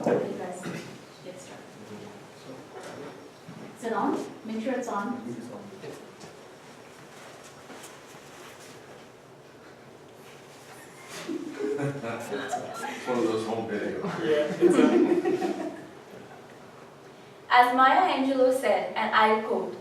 I'll let you guys get started. Is it on? Make sure it's on. It's one of those home videos. Yeah, As Maya Angelou said, and I'll quote,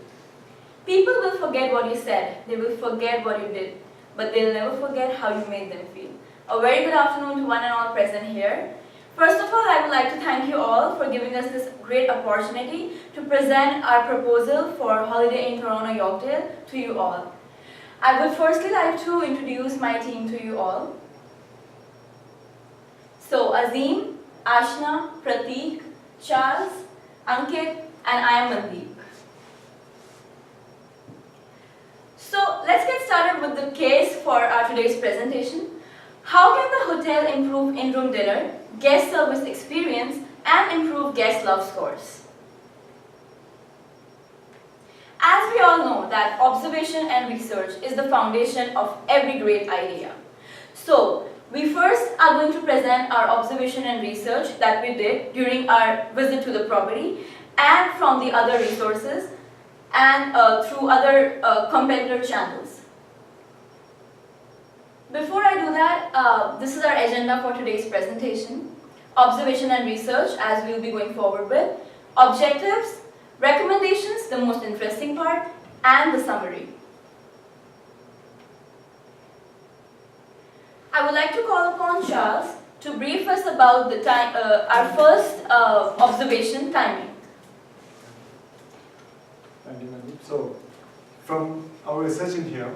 "People will forget what you said, they will forget what you did, but they'll never forget how you made them feel." A very good afternoon to one and all present here. First of all, I would like to thank you all for giving us this great opportunity to present our proposal for Holiday in Torornto, Yorkdale to you all. I would firstly like to introduce my team to you all. So, Azim, Ashna, Prateek, Charles, Ankit, and I am Mandeep. So, let's get started with the case for our today's presentation. How can the hotel improve in-room dinner, guest service experience, and improve guest love scores? As we all know that observation and research is the foundation of every great idea. So, we first are going to present our observation and research that we did during our visit to the property and from the other resources and through other competitor channels. Before I do that, this is our agenda for today's presentation. Observation and research, as we'll be going forward with. Objectives, recommendations, the most interesting part, and the summary. I would like to call upon Charles to brief us about the time, our first observation timing. Thank you, Mandeep. So, from our research in here,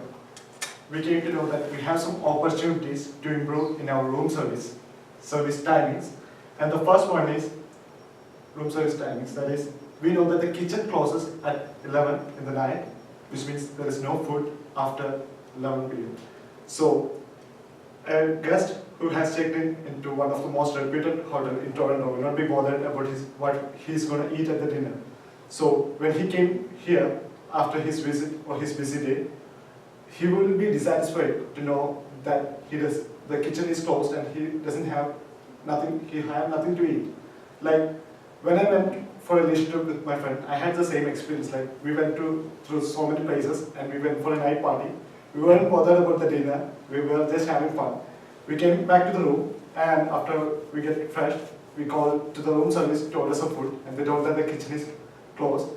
we came to know that we have some opportunities to improve in our room service timings. And the first one is room service timings. That is, we know that the kitchen closes at 11 in the night, which means there is no food after 11 p.m. So, a guest who has checked in into one of the most reputed hotels in Torornto will not be bothered about what he's going to eat at the dinner. So when he came here after his visit or his busy day, he will be dissatisfied to know that the kitchen is closed and he have nothing to eat. Like when I went for a leisure trip with my friend, I had the same experience. Like we went through so many places and we went for a night party. We weren't bothered about the dinner, we were just having fun. We came back to the room and after we get fresh, we called to the room service to order some food and they told that the kitchen is closed.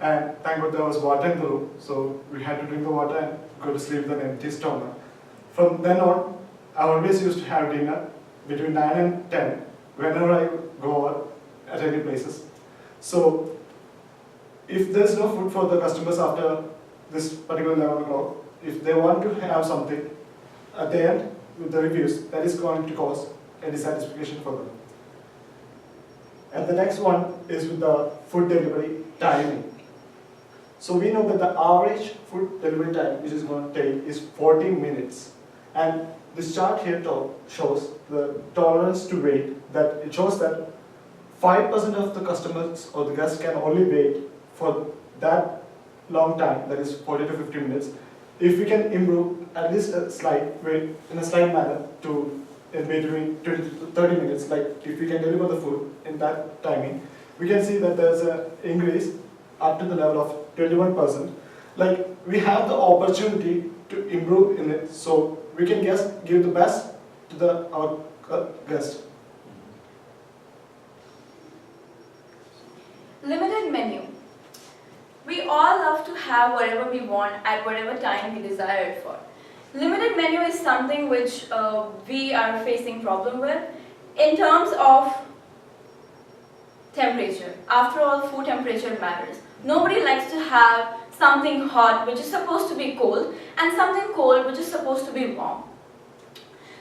And thank God there was water in the room, so we had to drink the water and go to sleep with an empty stomach. From then on, I always used to have dinner between 9 and 10 whenever I go out at any places. So if there's no food for the customers after this particular 11 o'clock, if they want to have something at the end with the reviews, that is going to cause a dissatisfaction for them. And the next one is with the food delivery timing. So we know that the average food delivery time which is going to take is 40 minutes. And this chart here shows the tolerance to wait, that it shows that 5% of the customers or the guests can only wait for that long time, that is 40 to 50 minutes. If we can improve at least in a slight manner to in between 20 to 30 minutes, like if we can deliver the food in that timing, we can see that there's an increase up to the level of 21%. Like we have the opportunity to improve in it, so we can give the best to our guest. Limited menu. We all love to have whatever we want at whatever time we desire it for. Limited menu is something which we are facing problem with in terms of temperature. After all, food temperature matters. Nobody likes to have something hot which is supposed to be cold and something cold which is supposed to be warm.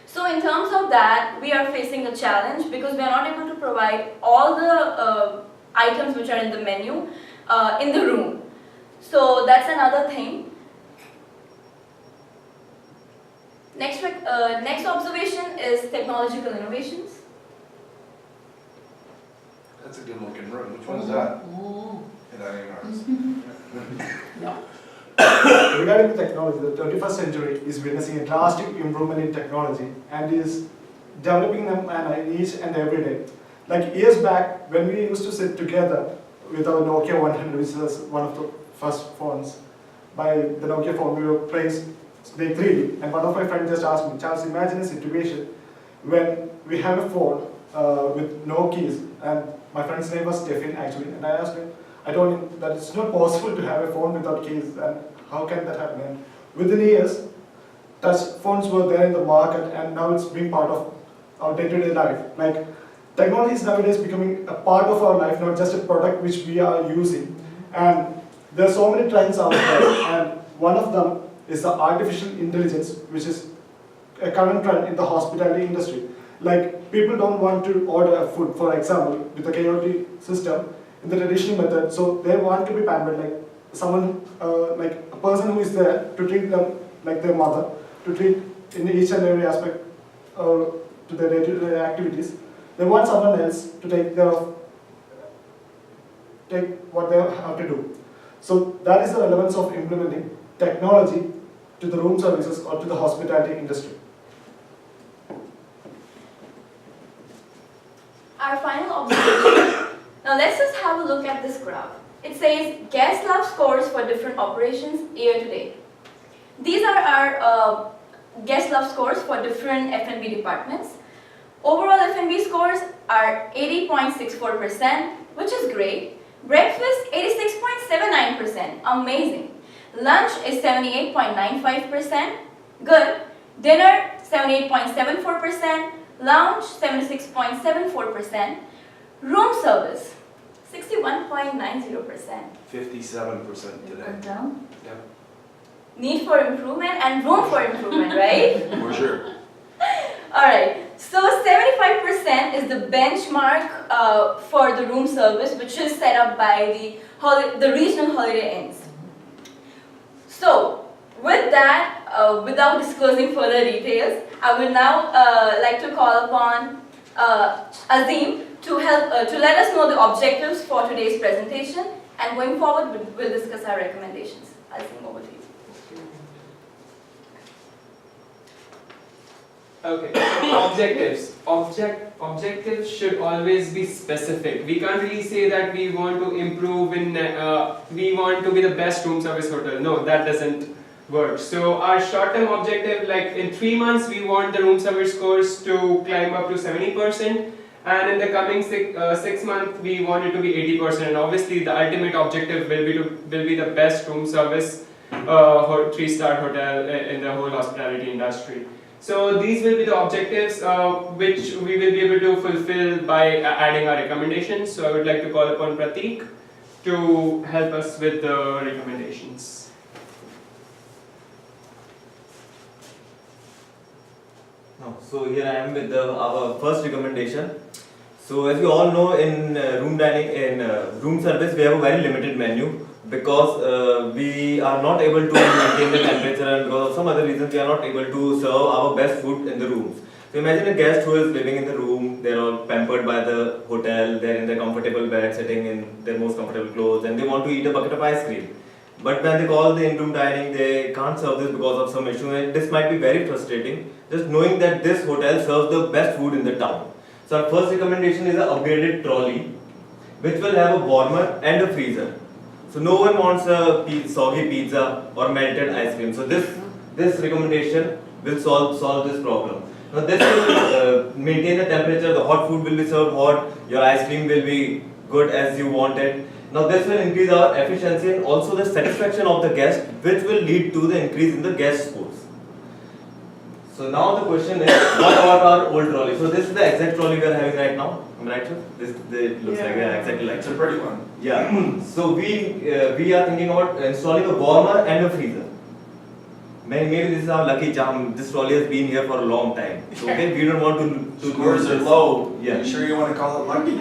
So in terms of that, we are facing a challenge because we are not able to provide all the items which are in the menu in the room. So that's another thing. Next observation is technological innovations. That's a good looking room. Which one is that? Yeah, that ain't ours. No. Regarding the technology, the 21st century is witnessing a drastic improvement in technology and is developing them each and every day. Like years back, when we used to sit together with our Nokia 100, which was one of the first phones, by the Nokia phone, we were playing Snake 3D, and one of my friends just asked me, Charles, imagine a situation when we have a phone with no keys, and my friend's name was Stephen actually, and I asked him, I told him that it's not possible to have a phone without keys, and how can that happen? And within years, touch phones were there in the market, and now it's being part of our day-to-day life. Like, technology is nowadays becoming a part of our life, not just a product which we are using. And there are so many trends out there, and one of them is the artificial intelligence, which is a current trend in the hospitality industry. Like, people don't want to order a food, for example, with a KOT system in the traditional method, so they want to be pampered, like someone, like a person who is there to treat them like their mother, to treat in each and every aspect to their day-to-day activities. They want someone else to take care of, take what they have to do. So that is the relevance of implementing technology to the room services or to the hospitality industry. Our final observation. Now let's just have a look at this graph. It says guest love scores for different operations year to date. These are our guest love scores for different F&B departments. Overall F&B scores are 80.64%, which is great. Breakfast 86.79%, amazing. Lunch is 78.95%, good. Dinner 78.74%, lounge 76.74%, room service 61.90%. 57% today. Put down. Yep. Need for improvement and room for improvement, right? For sure. Alright, so 75% is the benchmark for the room service, which is set up by the regional holiday inns. So, with that, without disclosing further details, I will now like to call upon Azim to help to let us know the objectives for today's presentation, and going forward, we'll discuss our recommendations. Azim, over to you. Okay, objectives. Objectives should always be specific. We can't really say that we want to improve in, we want to be the best room service hotel. No, that doesn't work. So our short-term objective, like in 3 months, we want the room service scores to climb up to 70%. And in the coming 6 months, we want it to be 80%. And obviously, the ultimate objective will be the best room service 3-star hotel in the whole hospitality industry. So these will be the objectives which we will be able to fulfill by adding our recommendations. So I would like to call upon Prateek to help us with the recommendations. So here I am with our first recommendation. So as you all know, in room dining, in room service, we have a very limited menu because we are not able to maintain the temperature, and because of some other reasons we are not able to serve our best food in the rooms. So imagine a guest who is living in the room, they are all pampered by the hotel, they are in their comfortable bed, sitting in their most comfortable clothes, and they want to eat a bucket of ice cream. But when they call the in-room dining, they can't serve this because of some issue, and this might be very frustrating, just knowing that this hotel serves the best food in the town. So our first recommendation is an upgraded trolley, which will have a warmer and a freezer. So no one wants a soggy pizza or melted ice cream. So this recommendation will solve this problem. Now this will maintain the temperature, the hot food will be served hot, your ice cream will be good as you want it. Now this will increase our efficiency and also the satisfaction of the guest, which will lead to the increase in the guest scores. So now the question is, what about our old trolley? So this is the exact trolley we are having right now. Am I right, sir? This looks like exactly like It's a pretty one. Yeah. So we are thinking about installing a warmer and a freezer. Maybe this is our lucky charm. This trolley has been here for a long time. Okay, we don't want to Scores lose are this. low. Yeah. You sure you want to call it lucky?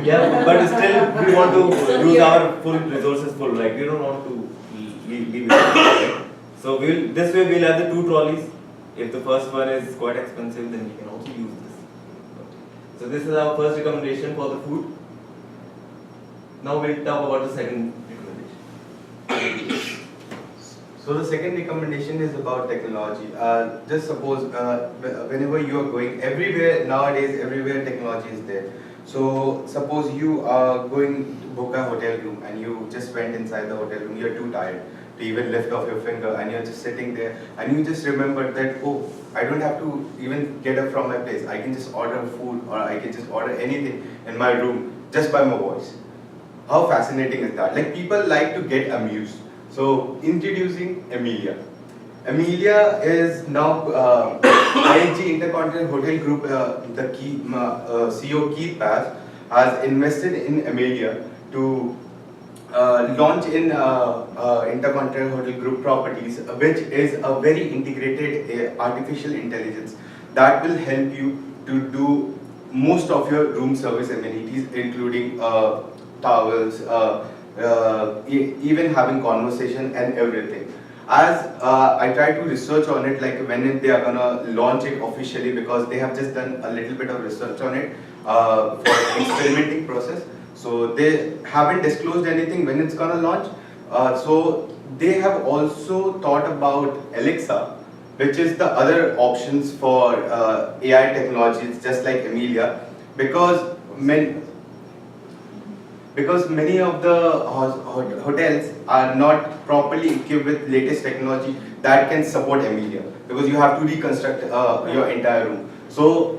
Yeah, but still we want to use our full resources full. Like we don't want to leave it. Right? So this way we'll have the 2 trolleys. If the first one is quite expensive, then we can also use this. So this is our first recommendation for the food. Now we'll talk about the second recommendation. So So the second recommendation is about technology. Just suppose whenever you are going everywhere nowadays, everywhere technology is there. So suppose you are going to book a hotel room and you just went inside the hotel room. You're too tired to even lift off your finger, and you're just sitting there, and you just remember that, oh, I don't have to even get up from my place. I can just order food, or I can just order anything in my room just by my voice. How fascinating is that? Like, people like to get amused. So introducing Amelia. Amelia is now ING Intercontinental Hotel Group. The CEO Keith Bass has invested in Amelia to launch in Intercontinental Hotel Group properties, which is a very integrated artificial intelligence that will help you to do most of your room service amenities, including towels, even having conversation and everything. As I try to research on it, like when they are gonna launch it officially, because they have just done a little bit of research on it for experimenting process. So they haven't disclosed anything when it's gonna launch. So they have also thought about Alexa, which is the other options for AI technologies, just like Amelia, because many of the hotels are not properly equipped with latest technology that can support Amelia, because you have to reconstruct your entire room. So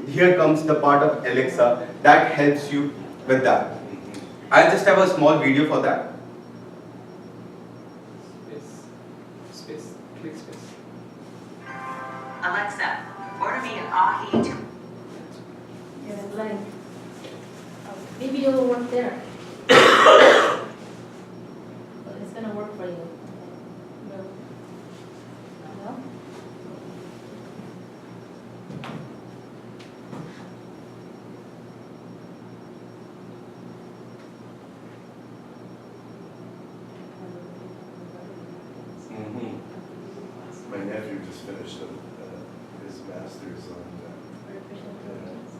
here comes the part of Alexa that helps you with that. I'll just have a small video for that. Space, click space. Alexa, order me an ahi to. You're blank. Maybe it'll work there. But it's gonna work for you. No? No? My nephew just finished his master's on Artificial intelligence.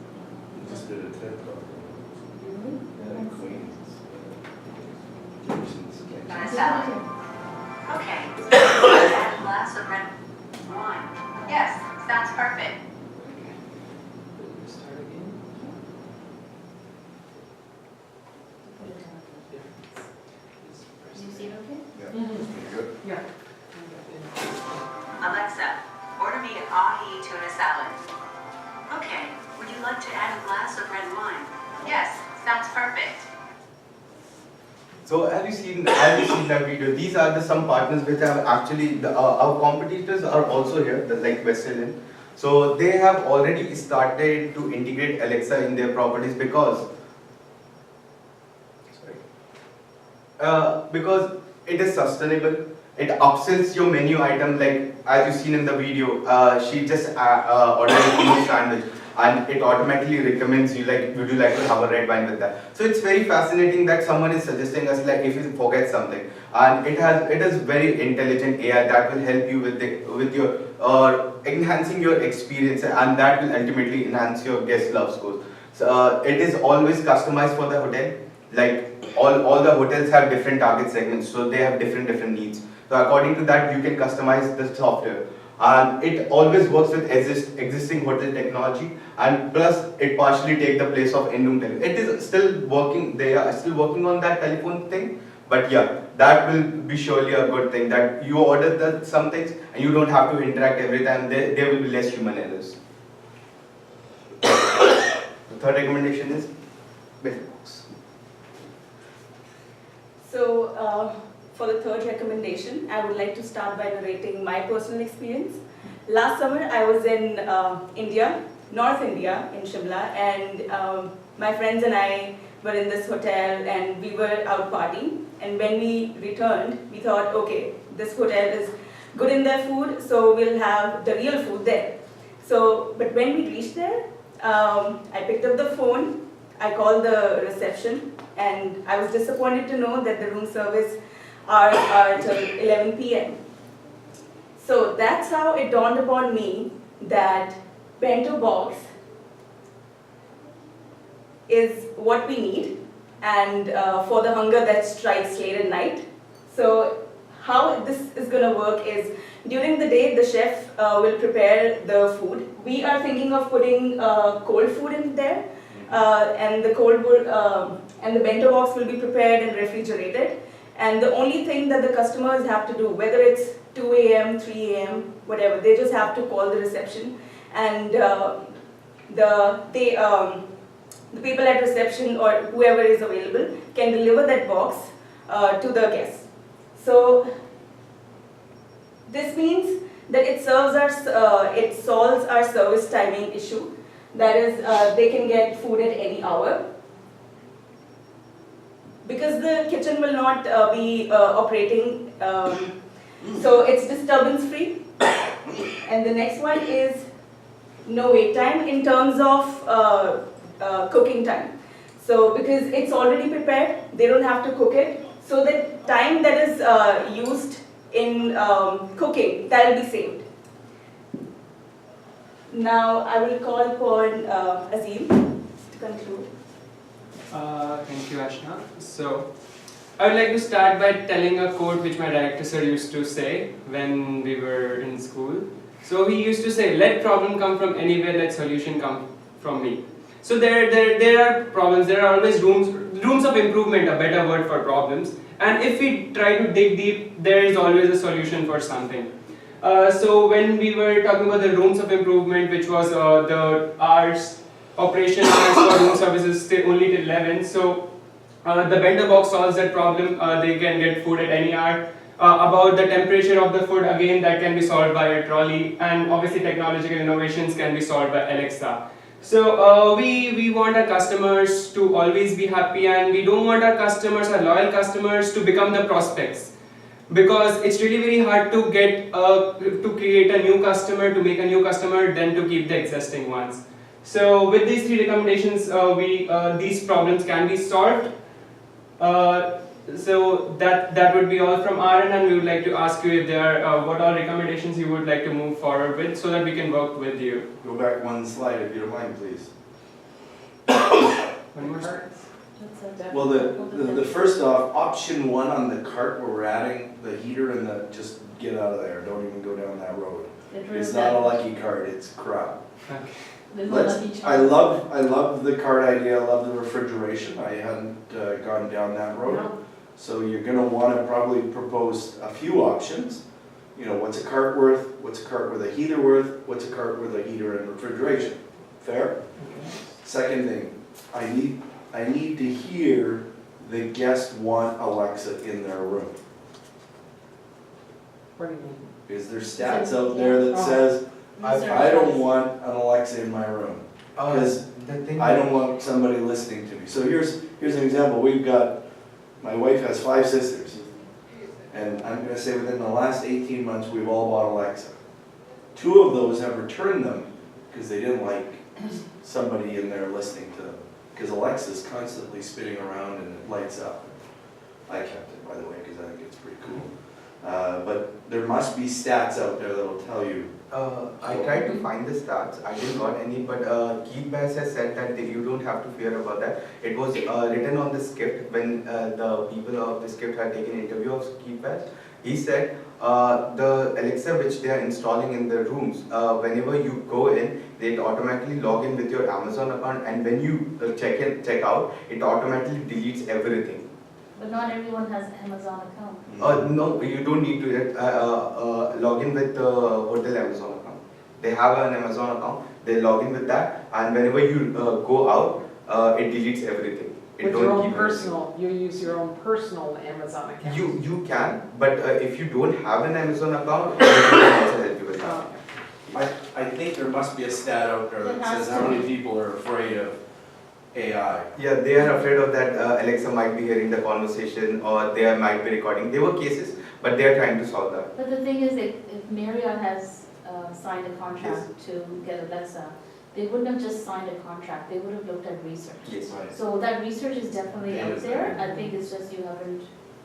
he just did a TED talk on Really? it. Yeah, Queens. Jason's Nice. cancer. Okay. Add a glass of red wine. Yes, sounds perfect. Start again. Put it down. Yeah. Do you see it okay? Yeah, that's pretty good. Alexa, order me an ahi tuna salad. Okay. Would you like to add a glass of red wine? Yes, sounds perfect. So have you seen that video? These are some partners which have actually, our competitors are also here, like Western. So they have already started to integrate Alexa in their properties because it is sustainable. It upsells your menu item, like as you've seen in the video. She just ordered a sandwich, and it automatically recommends you, like, would you like to have a red wine with that? So it's very fascinating that someone is suggesting us, like, if you forget something, and it is very intelligent AI that will help you with your enhancing your experience, and that will ultimately enhance your guest love scores. So it is always customized for the hotel. Like all the hotels have different target segments, so they have different needs. So according to that, you can customize the software. And it always works with existing hotel technology, and plus it partially takes the place of in-room telephone. It is still working, they are still working on that telephone thing, but yeah, that will be surely a good thing, that you order some things and you don't have to interact every time. There will be less human errors. The third recommendation is basic books. So, for the third recommendation, I would like to start by narrating my personal experience. Last summer, I was in India, North India, in Shimla, and my friends and I were in this hotel, and we were out partying. And when we returned, we thought, okay, this hotel is good in their food, so we'll have the real food there. So, but when we reached there, I picked up the phone, I called the reception, and I was disappointed to know that the room service are till 11 p.m. So that's how it dawned upon me that bento box is what we need, and for the hunger that strikes late at night. So how this is going to work is, during the day, the chef will prepare the food. We are thinking of putting cold food in there, and the and the bento box will be prepared and refrigerated. And the only thing that the customers have to do, whether it's 2 a.m., 3 a.m., whatever, they just have to call the reception, and the people at reception or whoever is available can deliver that box to the guests. So this means that it solves our service timing issue. That is, they can get food at any hour. Because the kitchen will not be operating, so it's disturbance free. And the next one is no wait time in terms of cooking time. So because it's already prepared, they don't have to cook it. So the time that is used in cooking, that will be saved. Now I will call upon Azim to conclude. Thank you, Ashna. So, I would like to start by telling a quote which my director sir used to say when we were in school. So he used to say, "Let problem come from anywhere, let solution come from me." So there are problems. There are always rooms of improvement, a better word for problems. And if we try to dig deep, there is always a solution for something. So when we were talking about the rooms of improvement, which was the hours operation hours for room services only till 11. So the bento box solves that problem. They can get food at any hour. About the temperature of the food, again, that can be solved by a trolley, and obviously technological innovations can be solved by Alexa. So we want our customers to always be happy, and we don't want our customers, our loyal customers, to become the prospects, because it's really very hard to get to create a new customer, to make a new customer, than to keep the existing ones. So with these 3 recommendations, these problems can be solved. So that would be all from our end, and we would like to ask you if there are what all recommendations you would like to move forward with, so that we can work with you. Go back one slide if you don't mind, please. One more slide. Well, the first off, option 1 on the cart where we're adding the heater and the, just get out of there, don't even go down that road. It's not a lucky cart, it's crap. Okay. I love the cart idea, I love the refrigeration, I hadn't gone down that road. No. So you're gonna wanna probably propose a few options. You know, what's a cart worth, what's a cart with a heater worth, what's a cart with a heater and refrigeration? Fair? Second thing, I need to hear the guest want Alexa in their room. What do you mean? Is there stats out there that says, I don't want an Alexa in my room? Because I don't want somebody listening to me. So here's an example. We've got, my wife has 5 sisters. And I'm gonna say within the last 18 months, we've all bought Alexa. 2 of those have returned them because they didn't like somebody in there listening to them. Because Alexa's constantly spinning around and it lights up. I kept it, by the way, because I think it's pretty cool. But there must be stats out there that will tell you. I tried to find the stats, I didn't got any, but Keith Bass has said that you don't have to fear about that. It was written on the script when the people of the script had taken an interview of Keith Bass. He said the Alexa which they are installing in the rooms, whenever you go in, they automatically log in with your Amazon account, and when you check in, check out, it automatically deletes everything. But not everyone has an Amazon account. No, you don't need to log in with the hotel Amazon account. They have an Amazon account, they log in with that, and whenever you go out, it deletes everything. It With don't your own keep personal, you use your own personal Amazon account. You can, but if you don't have an Amazon account, we can also help you with that. I think there must be a stat out there that says how many people are afraid of AI. Yeah, they are afraid of that Alexa might be hearing the conversation or they might be recording. There were cases, but they are trying to solve that. But the thing is, if Marriott has signed a contract to get Alexa, they wouldn't have just signed a contract, they would have looked at research. Yes. Right. So that research is definitely Yeah, out there. yeah. I think it's just you haven't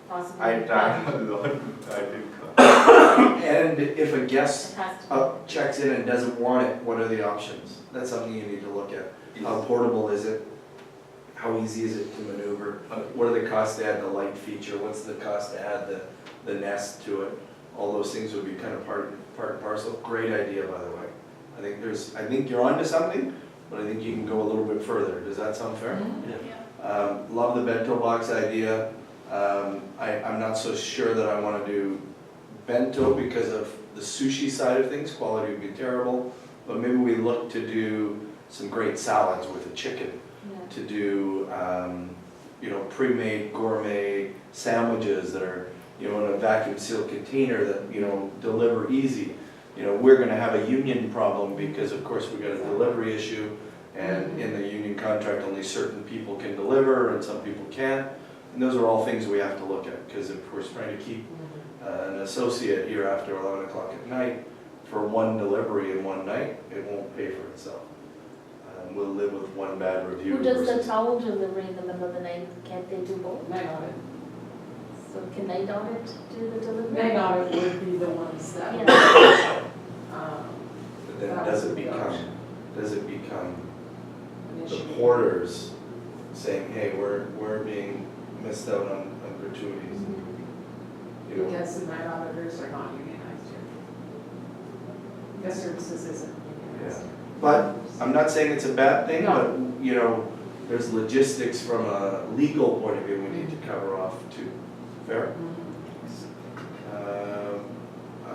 possibly. I tried a lot. I didn't. And if a guest It has to checks in and doesn't want it, what are the options? That's something you need to look at. How portable is it? How easy is it to maneuver? What are the costs to add the light feature? What's the cost to add the the nest to it. All those things would be kind of part and parcel. Great idea, by the way. I think you're onto something, but I think you can go a little bit further. Does that sound fair? Love the bento box idea. I'm not so sure that I want to do bento because of the sushi side of things. Quality would be terrible, but maybe we look to do some great salads with the chicken, to do pre-made gourmet sandwiches that are in a vacuum sealed container that deliver easy. We're going to have a union problem because of course we've got a delivery issue, and in the union contract only certain people can deliver and some people can't. And those are all things we have to look at, because if we're trying to keep an associate here after 11 o'clock at night for one delivery in one night, it won't pay for itself. We'll live with one bad review. Who does the versus- towel delivery in the middle of the night? Can't they do both? Night audit. So can night audit do the delivery? Night audit would be the ones that. Yeah. But then does it become An the issue. porters saying, hey, we're being missed out on gratuities? Because the night auditors are not unionized here. Guest services isn't unionized. But I'm not saying it's a bad thing, No. but there's logistics from a legal point of view we need to cover off too. Fair?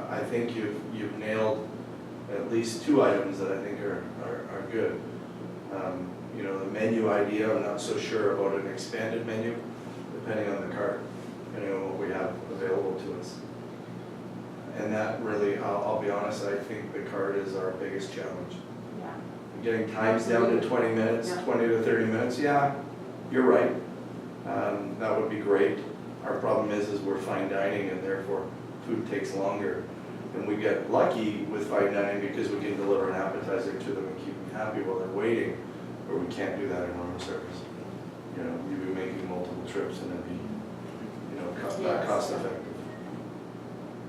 I think you've nailed at least two items that I think are good. The menu idea, I'm not so sure about an expanded menu, depending on the cart, depending on what we have available to us. And that really, I'll be honest, I think the cart is our biggest challenge. Yeah. Getting times down to 20 minutes, 20 to 30 minutes, yeah, you're right. That would be great. Our problem is we're fine dining and therefore food takes longer. And we get lucky with fine dining because we can deliver an appetizer to them and keep them happy while they're waiting, but we can't do that in room service. You'd be making multiple trips and it'd be, not cost effective.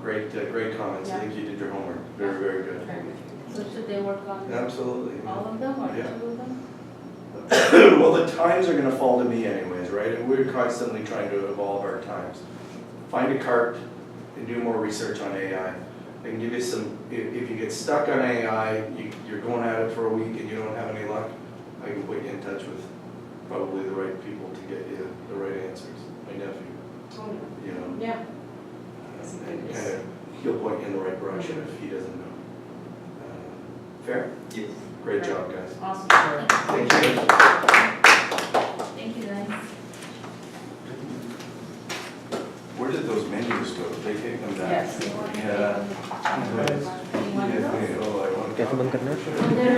Great comments. I think you did your homework. Very, very good. So should they work on Absolutely. all of them or Yeah. two of them? Well, the times are going to fall to me anyways, right? And we're constantly trying to evolve our times. Find a cart and do more research on AI. I can give you some, if you get stuck on AI, you're going at it for a week and you don't have any luck, I can put you in touch with probably the right people to get you the right answers. My nephew, Yeah. and kind of, he'll point you in the right direction if he doesn't know. Fair? Yes. Great job, guys. Awesome. Thank you. Thank you, guys. Where did those menus go? Did they take them back? Yes. Yeah. You want those? Oh, I want to. कैसे बंद करना है? Well, they're